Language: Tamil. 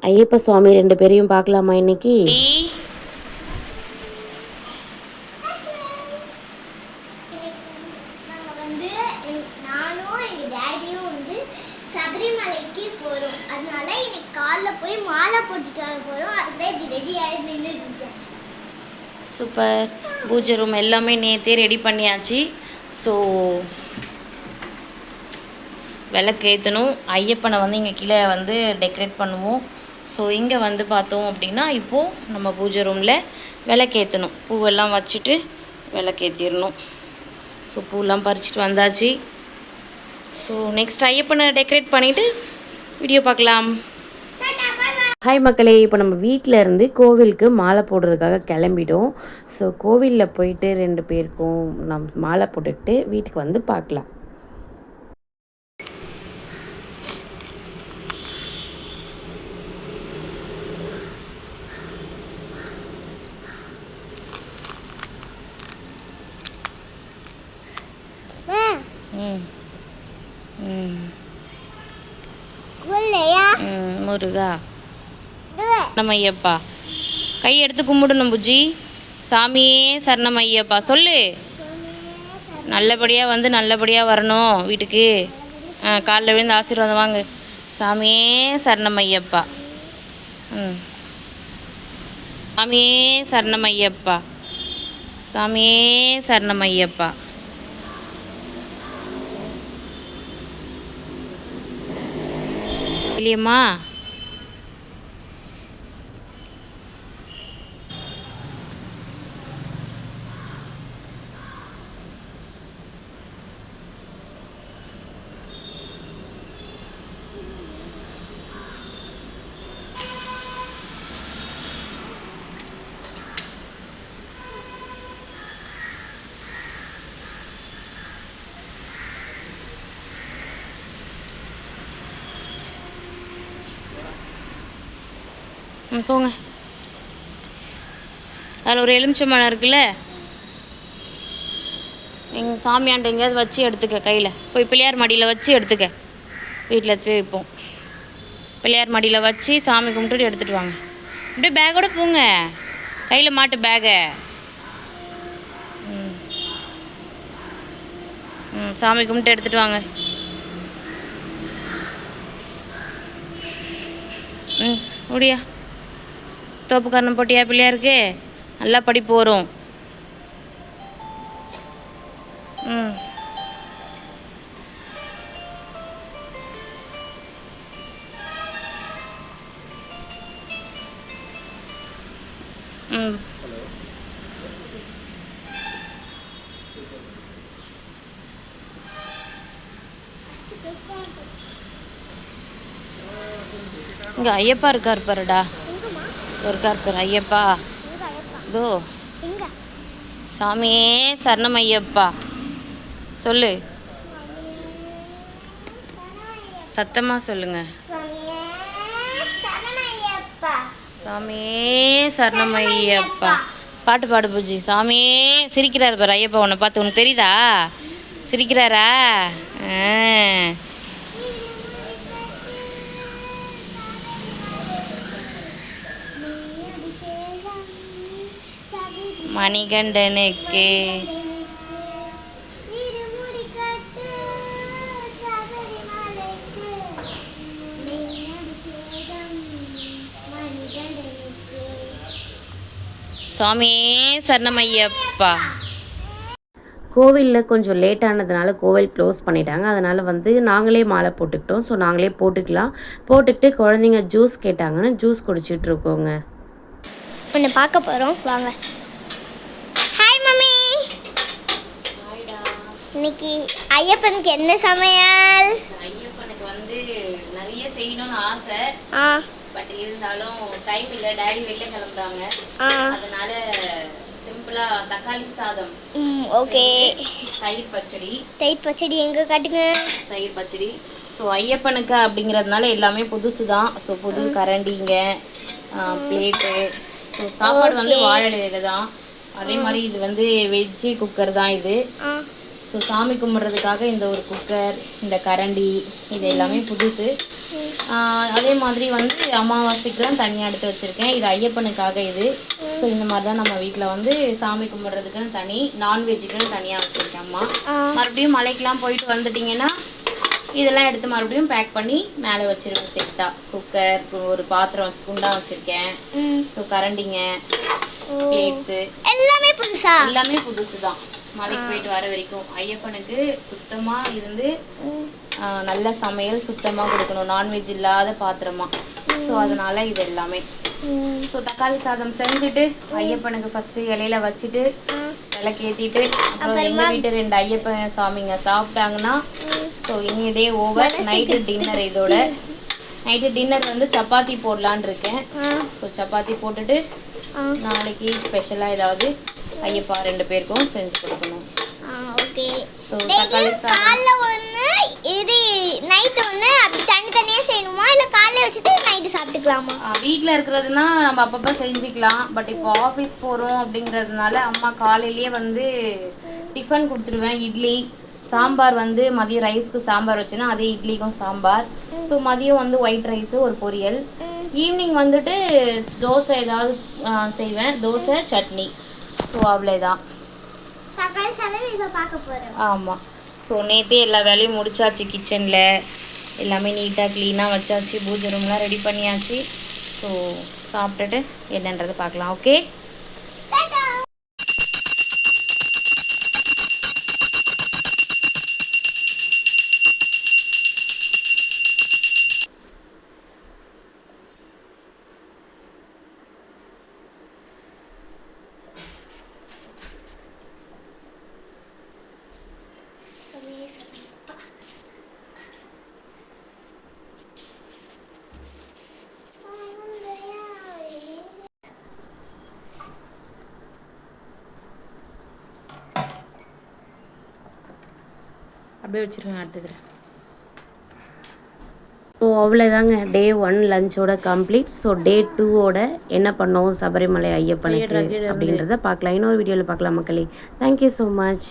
ஐயப்ப சுவாமி 2 பேரையும் பார்க்கலாமா இன்னைக்கு? நானும் எங்கள் டேடியும் வந்து சபரிமலைக்கு போகிறோம். அதனால இன்னைக்கு காலைல போய் மாலை போட்டுட்டு வர போகிறோம். அதுதான் இப்படி ரெடி ஆகிட்டு நின்றுட்டு. சூப்பர். பூஜை ரூம் எல்லாமே நேற்றே ரெடி பண்ணியாச்சு. ஸோ விளக்கேற்றணும். ஐயப்பனை வந்து இங்கே கீழே வந்து டெக்கரேட் பண்ணுவோம். ஸோ இங்கே வந்து பார்த்தோம் அப்படின்னா இப்போது நம்ம பூஜை ரூமில் விளக்கேற்றணும். பூவெல்லாம் வச்சுட்டு விளக்கேற்றிடணும். ஸோ பூவெல்லாம் பறிச்சுட்டு வந்தாச்சு. ஸோ நெக்ஸ்ட் ஐயப்பனை டெக்கரேட் பண்ணிவிட்டு வீடியோ பார்க்கலாம். ஹாய் மக்களே, இப்போ நம்ம வீட்டில் இருந்து கோவிலுக்கு மாலை போடுறதுக்காக கிளம்பிட்டோம். ஸோ கோவிலில் போயிட்டு 2 பேருக்கும் நம்ம மாலை போட்டுக்கிட்டு வீட்டுக்கு வந்து பார்க்கலாம். முருகா நம்ம ஐயப்பா கை எடுத்து கும்பிடணும். புஜி சாமியே சரணம் ஐயப்பா சொல்லு. நல்லபடியாக வந்து நல்லபடியாக வரணும் வீட்டுக்கு. காலைல விழுந்து ஆசீர்வாதம் வாங்க. சாமியே சரணம் ஐயப்பா. சாமியே சரணம் ஐயப்பா. சாமியே சரணம் ஐயப்பா. இல்லையம்மா? போங்க. அதில் ஒரு எலுமிச்சம்பழம் இருக்குல்ல, எங்கள் சாமியாண்ட எங்கேயாவது வச்சு எடுத்துக்க. கையில் போய் பிள்ளையார் மடியில் வச்சு எடுத்துக்க. வீட்டில் எடுத்து போய் வைப்போம். பிள்ளையார் மடியில் வச்சு சாமி கும்பிட்டுட்டு எடுத்துகிட்டு வாங்க. அப்படியே பேக்கோடு போங்க. கையில் மாட்டு பேகை. சாமி கும்பிட்டு எடுத்துகிட்டு வாங்க. ஓடியா. தோப்பு கரணம் போட்டியா பிள்ளையாருக்கு? நல்லா படிப்பு வரும். ம் ம் இங்கே ஐயப்பா இருக்கார் பாருடா. இருக்கார் பாரு ஐயப்பா. இதோ சாமியே சரணம் ஐயப்பா சொல்லு. சத்தமாக சொல்லுங்க. சாமியே சரணம் ஐயப்பா. பாட்டு பாடு பூஜி. சாமியே சிரிக்கிறார் பாரு ஐயப்பா. உன்னை பார்த்து உனக்கு தெரியுதா? சிரிக்கிறாரா? மணிகண்டனுக்கு சாமியே சரணம் ஐயப்பா. கோவிலில் கொஞ்சம் லேட்டானதுனால கோவில் க்ளோஸ் பண்ணிட்டாங்க. அதனால் வந்து நாங்களே மாலை போட்டுக்கிட்டோம். ஸோ நாங்களே போட்டுக்கலாம். போட்டுக்கிட்டு குழந்தைங்க ஜூஸ் கேட்டாங்கன்னு ஜூஸ் குடிச்சிட்டு இருக்கோங்க. உன்னை பார்க்க போகிறோம் வாங்க. Hi mummy. இன்னைக்கு ஐயப்பனுக்கு என்ன சமையல்? ஐயப்பனுக்கு வந்து நிறைய செய்யணும்னு ஆசை. பட் இருந்தாலும் டைம் இல்லை. டேடி வெளில கிளம்புறாங்க. அதனால சிம்பிளா தக்காளி சாதம். ஓகே. தயிர் பச்சடி. தயிர் பச்சடி எங்கே காட்டுங்க. தயிர் பச்சடி. ஸோ ஐயப்பனுக்கு அப்படிங்கிறதுனால எல்லாமே புதுசு தான். ஸோ புது கரண்டிங்க, பிளேட்டு. ஸோ சாப்பாடு வந்து வாழை இலையில தான். அதே மாதிரி இது வந்து வெஜ்ஜு குக்கர் தான் இது. ஸோ சாமி கும்பிட்றதுக்காக இந்த ஒரு குக்கர், இந்த கரண்டி, இது எல்லாமே புதுசு. அதே மாதிரி வந்து அமாவாசைக்கெலாம் தனியாக எடுத்து வச்சுருக்கேன். இது ஐயப்பனுக்காக இது. ஸோ இந்த மாதிரி தான் நம்ம வீட்டில் வந்து சாமி கும்பிட்றதுக்குன்னு தனி, நான்வெஜ்ஜுக்குன்னு தனியாக வச்சுருக்கேன் அம்மா. மறுபடியும் மலைக்கெலாம் போயிட்டு வந்துட்டிங்கன்னா இதெல்லாம் எடுத்து மறுபடியும் பேக் பண்ணி மேலே வச்சுருவேன் செட்டாக. குக்கர், ஒரு பாத்திரம் குண்டா வச்சுருக்கேன். ஸோ கரண்டிங்க, பிளேட்ஸு எல்லாமே புதுசா? எல்லாமே புதுசு தான். மலைக்கு போயிட்டு வர வரைக்கும் ஐயப்பனுக்கு சுத்தமாக இருந்து நல்ல சமையல் சுத்தமாக கொடுக்கணும், நான்வெஜ் இல்லாத பாத்திரமா. ஸோ அதனால் இது எல்லாமே. ஸோ தக்காளி சாதம் செஞ்சுட்டு ஐயப்பனுக்கு ஃபஸ்ட்டு இலையில வச்சுட்டு விளக்கேற்றிட்டு அப்புறம் எங்கள் வீட்டு 2 ஐயப்பன் சாமிங்க சாப்பிட்டாங்கன்னா ஸோ இனி டே ஓவர். நைட்டு டின்னர் இதோட. நைட்டு டின்னர் வந்து சப்பாத்தி போடலான் இருக்கேன். ஸோ சப்பாத்தி போட்டுட்டு நாளைக்கு ஸ்பெஷலாக ஏதாவது ஐயப்பா 2 பேருக்கும் செஞ்சு கொடுக்கணும். ஓகே. ஸோ தக்காளி சாதம் ஒன்று இது நைட்டு ஒன்று அப்படி தனித்தனியாக செய்யணுமா இல்லை காலையில் வச்சுட்டு நைட்டு சாப்பிட்டுக்கலாமா? வீட்டில் இருக்கிறதுனா நம்ம அப்பப்போ செஞ்சுக்கலாம். பட் இப்போ ஆஃபீஸ் போகிறோம் அப்படிங்கிறதுனால அம்மா காலையிலேயே வந்து டிஃபன் கொடுத்துருவேன். இட்லி சாம்பார் வந்து மதியம் ரைஸ்க்கு சாம்பார் வச்சேன்னா அதே இட்லிக்கும் சாம்பார். ஸோ மதியம் வந்து ஒயிட் ரைஸு ஒரு பொரியல். ஈவினிங் வந்துட்டு தோசை ஏதாவது செய்வேன், தோசை சட்னி. ஸோ அவ்வளோதான். ஆமாம். ஸோ நேற்றே எல்லா வேலையும் முடிச்சாச்சு. கிச்சனில் எல்லாமே நீட்டாக க்ளீனாக வச்சாச்சு. பூஜை ரூம்லாம் ரெடி பண்ணியாச்சு. ஸோ சாப்பிட்டுட்டு என்னன்றதை பார்க்கலாம். ஓகே. அப்படியே வச்சுருவேன், எடுத்துக்கிறேன். ஸோ அவ்வளோதாங்க. டே 1 லஞ்சோட கம்ப்ளீட். ஸோ டே 2ஓட என்ன பண்ணோம் சபரிமலை ஐயப்பனுக்கு அப்படின்றத பார்க்கலாம். இன்னொரு வீடியோவில் பார்க்கலாம் மக்களே. Thank you so much.